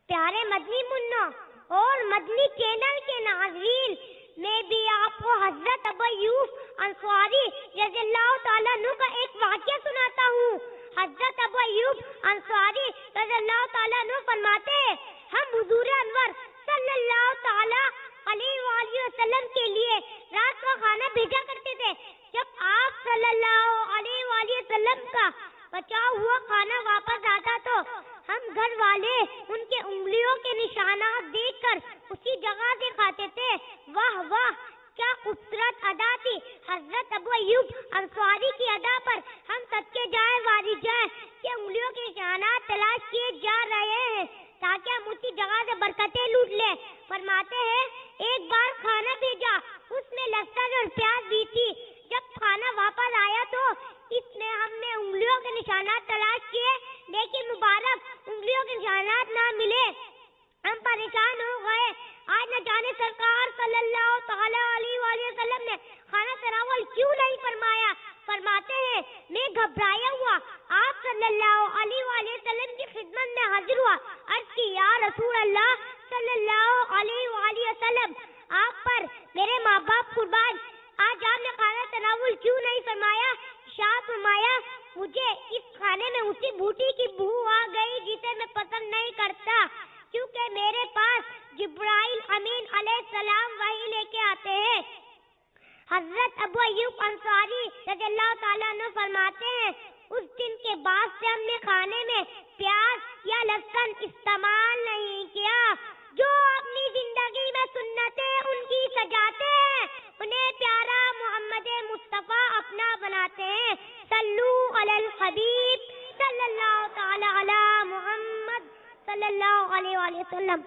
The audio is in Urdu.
پیارے مدنی منوں اور مدنی چینل کے ناظرین، میں بھی آپ کو حضرت ابو ایوب انصاری رضی اللہ تعالیٰ عنہ کا ایک واقعہ سناتا ہوں۔ حضرت ابو ایوب انصاری رضی اللہ تعالیٰ عنہ فرماتے ہیں، ہم حضور انور صلی اللہ تعالیٰ علیہ وآلہ وسلم کے لیے رات کا کھانا بھیجا کرتے تھے۔ جب آپ صلی اللہ علیہ وآلہ وسلم کا بچا ہوا کھانا واپس آتا تو ہم گھر والے ان کے انگلیوں کے نشانات دیکھ کر اسی جگہ سے کھاتے تھے۔ واہ واہ، کیا خوبصورت ادا تھی حضرت ابو ایوب انصاری کی ادا پر ہم صدقے جائیں واری جائیں کہ انگلیوں کے نشانات تلاش کیے جا رہے ہیں تاکہ ہم اسی جگہ سے برکتیں لوٹ لیں۔ فرماتے ہیں ایک بار کھانا بھیجا، اس میں لہسن اور پیاز بھی تھی۔ جب کھانا واپس آیا تو اس میں ہم نے انگلیوں کے نشانات تلاش کیے لیکن مبارک انگلیوں کے نشانات نہ ملے۔ ہم پریشان ہو گئے، آج نہ جانے سرکار صلی اللہ تعالیٰ علیہ وآلہ وسلم نے کھانا تناول کیوں نہیں فرمایا۔ فرماتے ہیں میں گھبرایا ہوا آپ صلی اللہ علیہ وآلہ وسلم کی خدمت میں حاضر ہوا، عرض کی یا رسول اللہ صلی اللہ علیہ وآلہ وسلم، آپ پر میرے ماں باپ قربان، آج آپ نے کھانا تناول کیوں نہیں فرمایا؟ ارشاد فرمایا مجھے اس کھانے میں اسی بوٹی کی بو آ گئی جسے میں پسند نہیں کرتا، کیونکہ میرے پاس جبرائیل امین علیہ السلام وحی لے کے آتے ہیں۔ حضرت ابو ایوب انصاری رضی اللہ تعالیٰ عنہ فرماتے ہیں اس دن کے بعد سے ہم نے کھانے میں پیاز یا لہسن استعمال نہیں کیا۔ جو اپنی زندگی میں سنتیں ان کی سجاتے ہیں انہیں پیارا محمد مصطفیٰ اپنا بناتے ہیں۔ صلو علی الحبیب صلی اللہ تعالی علی محمد صلی اللہ علیہ وآلہ وسلم۔